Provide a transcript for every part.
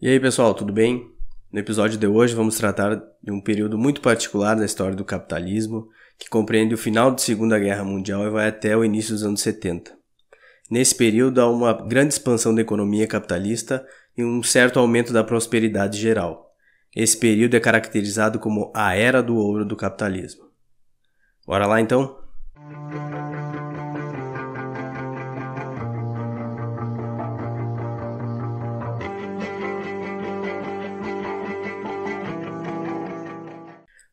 E aí pessoal, tudo bem? No episódio de hoje vamos tratar de um período muito particular da história do capitalismo, que compreende o final da Segunda Guerra Mundial e vai até o início dos anos 70. Nesse período há uma grande expansão da economia capitalista e um certo aumento da prosperidade geral. Esse período é caracterizado como a Era do Ouro do capitalismo. Bora lá então?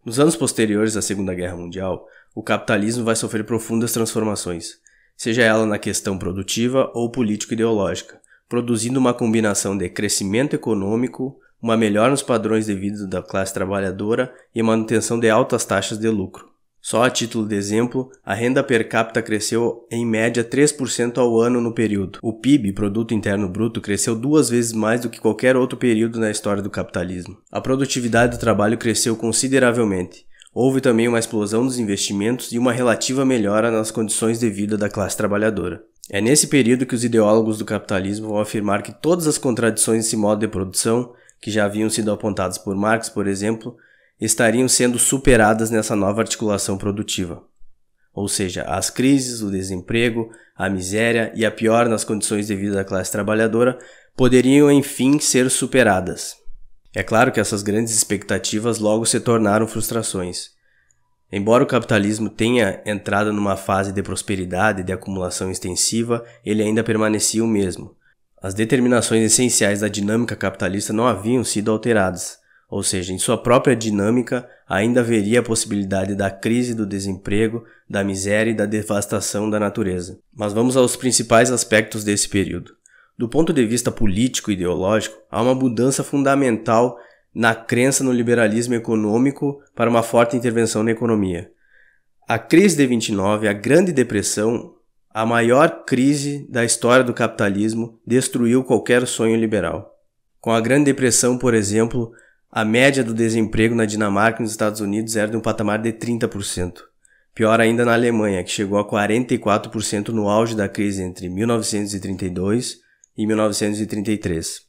Nos anos posteriores à Segunda Guerra Mundial, o capitalismo vai sofrer profundas transformações, seja ela na questão produtiva ou político-ideológica, produzindo uma combinação de crescimento econômico, uma melhora nos padrões de vida da classe trabalhadora e manutenção de altas taxas de lucro. Só a título de exemplo, a renda per capita cresceu em média 3% ao ano no período. O PIB, Produto Interno Bruto, cresceu 2 vezes mais do que qualquer outro período na história do capitalismo. A produtividade do trabalho cresceu consideravelmente. Houve também uma explosão dos investimentos e uma relativa melhora nas condições de vida da classe trabalhadora. É nesse período que os ideólogos do capitalismo vão afirmar que todas as contradições desse modo de produção, que já haviam sido apontadas por Marx, por exemplo, estariam sendo superadas nessa nova articulação produtiva. Ou seja, as crises, o desemprego, a miséria e a piora nas condições de vida da classe trabalhadora poderiam enfim ser superadas. É claro que essas grandes expectativas logo se tornaram frustrações. Embora o capitalismo tenha entrado numa fase de prosperidade e de acumulação extensiva, ele ainda permanecia o mesmo. As determinações essenciais da dinâmica capitalista não haviam sido alteradas. Ou seja, em sua própria dinâmica, ainda haveria a possibilidade da crise, do desemprego, da miséria e da devastação da natureza. Mas vamos aos principais aspectos desse período. Do ponto de vista político e ideológico, há uma mudança fundamental na crença no liberalismo econômico para uma forte intervenção na economia. A crise de 29, a Grande Depressão, a maior crise da história do capitalismo, destruiu qualquer sonho liberal. Com a Grande Depressão, por exemplo, a média do desemprego na Dinamarca e nos Estados Unidos era de um patamar de 30%. Pior ainda na Alemanha, que chegou a 44% no auge da crise entre 1932 e 1933.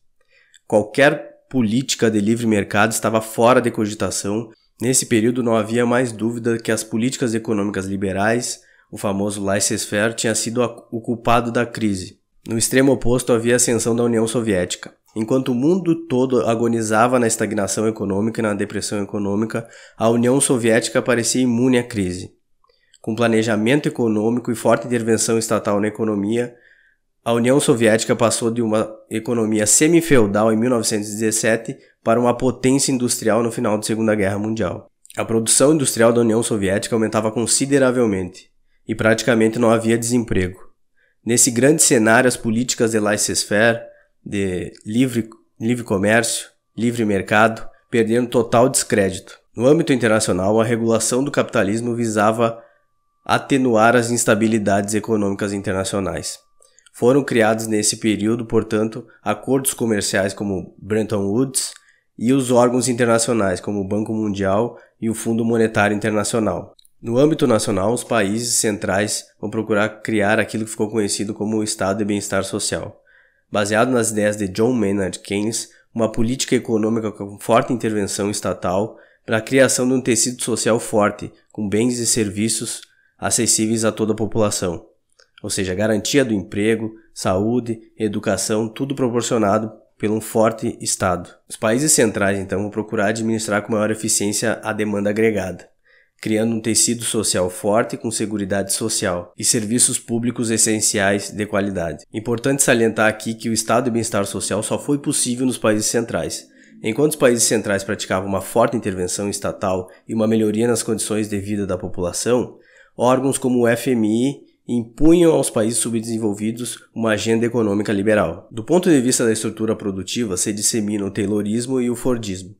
Qualquer política de livre mercado estava fora de cogitação. Nesse período não havia mais dúvida que as políticas econômicas liberais, o famoso laissez-faire, tinha sido o culpado da crise. No extremo oposto havia a ascensão da União Soviética. Enquanto o mundo todo agonizava na estagnação econômica e na depressão econômica, a União Soviética parecia imune à crise. Com planejamento econômico e forte intervenção estatal na economia, a União Soviética passou de uma economia semi-feudal em 1917 para uma potência industrial no final da Segunda Guerra Mundial. A produção industrial da União Soviética aumentava consideravelmente e praticamente não havia desemprego. Nesse grande cenário, as políticas de laissez-faire, de livre comércio, livre mercado, perderam total descrédito. No âmbito internacional, a regulação do capitalismo visava atenuar as instabilidades econômicas internacionais. Foram criados nesse período, portanto, acordos comerciais como Bretton Woods e os órgãos internacionais como o Banco Mundial e o Fundo Monetário Internacional. No âmbito nacional, os países centrais vão procurar criar aquilo que ficou conhecido como o Estado de Bem-Estar Social. Baseado nas ideias de John Maynard Keynes, uma política econômica com forte intervenção estatal para a criação de um tecido social forte, com bens e serviços acessíveis a toda a população. Ou seja, garantia do emprego, saúde, educação, tudo proporcionado por um forte Estado. Os países centrais, então, vão procurar administrar com maior eficiência a demanda agregada, criando um tecido social forte com seguridade social e serviços públicos essenciais de qualidade. Importante salientar aqui que o estado de bem-estar social só foi possível nos países centrais. Enquanto os países centrais praticavam uma forte intervenção estatal e uma melhoria nas condições de vida da população, órgãos como o FMI impunham aos países subdesenvolvidos uma agenda econômica liberal. Do ponto de vista da estrutura produtiva, se dissemina o Taylorismo e o Fordismo.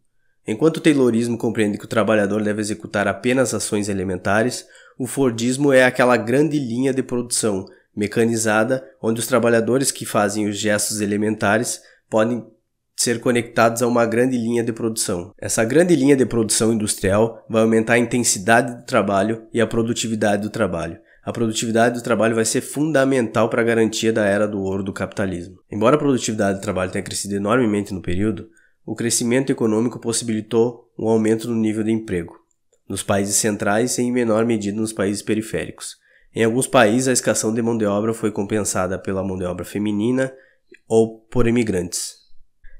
Enquanto o Taylorismo compreende que o trabalhador deve executar apenas ações elementares, o Fordismo é aquela grande linha de produção mecanizada onde os trabalhadores que fazem os gestos elementares podem ser conectados a uma grande linha de produção. Essa grande linha de produção industrial vai aumentar a intensidade do trabalho e a produtividade do trabalho, a produtividade do trabalho vai ser fundamental para a garantia da era do ouro do capitalismo. Embora a produtividade do trabalho tenha crescido enormemente no período, o crescimento econômico possibilitou um aumento no nível de emprego, nos países centrais e em menor medida nos países periféricos. Em alguns países, a escassez de mão de obra foi compensada pela mão de obra feminina ou por imigrantes.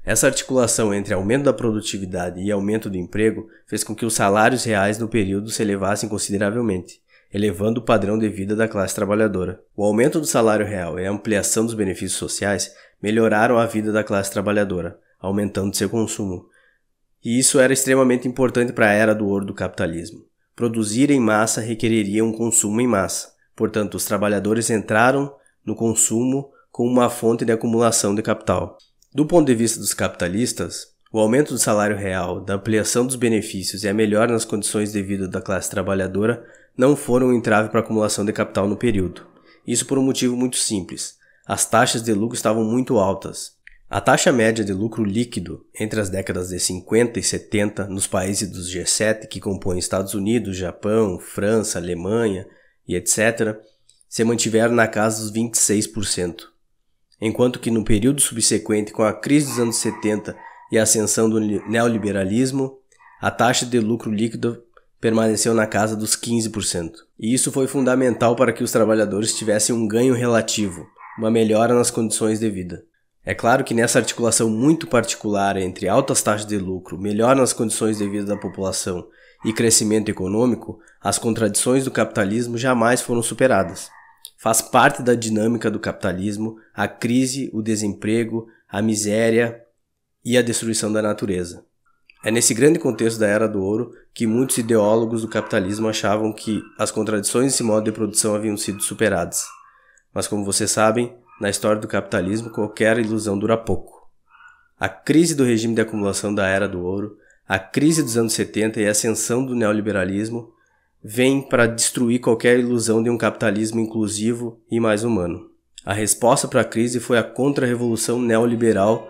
Essa articulação entre aumento da produtividade e aumento do emprego fez com que os salários reais no período se elevassem consideravelmente, elevando o padrão de vida da classe trabalhadora. O aumento do salário real e a ampliação dos benefícios sociais melhoraram a vida da classe trabalhadora, aumentando seu consumo. E isso era extremamente importante para a era do ouro do capitalismo. Produzir em massa requereria um consumo em massa. Portanto, os trabalhadores entraram no consumo como uma fonte de acumulação de capital. Do ponto de vista dos capitalistas, o aumento do salário real, da ampliação dos benefícios e a melhora nas condições de vida da classe trabalhadora não foram um entrave para a acumulação de capital no período. Isso por um motivo muito simples. As taxas de lucro estavam muito altas. A taxa média de lucro líquido entre as décadas de 50 e 70 nos países dos G7 que compõem Estados Unidos, Japão, França, Alemanha e etc., se mantiveram na casa dos 26%. Enquanto que no período subsequente, com a crise dos anos 70 e a ascensão do neoliberalismo, a taxa de lucro líquido permaneceu na casa dos 15%. E isso foi fundamental para que os trabalhadores tivessem um ganho relativo, uma melhora nas condições de vida. É claro que nessa articulação muito particular entre altas taxas de lucro, melhora nas condições de vida da população e crescimento econômico, as contradições do capitalismo jamais foram superadas. Faz parte da dinâmica do capitalismo a crise, o desemprego, a miséria e a destruição da natureza. É nesse grande contexto da Era do Ouro que muitos ideólogos do capitalismo achavam que as contradições desse modo de produção haviam sido superadas. Mas como vocês sabem, na história do capitalismo qualquer ilusão dura pouco. A crise do regime de acumulação da Era do Ouro, a crise dos anos 70 e a ascensão do neoliberalismo vem para destruir qualquer ilusão de um capitalismo inclusivo e mais humano. A resposta para a crise foi a contra-revolução neoliberal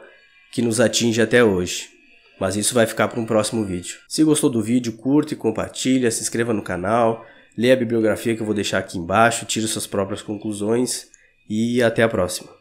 que nos atinge até hoje. Mas isso vai ficar para um próximo vídeo. Se gostou do vídeo, curte, compartilha, se inscreva no canal, lê a bibliografia que eu vou deixar aqui embaixo, tire suas próprias conclusões e até a próxima.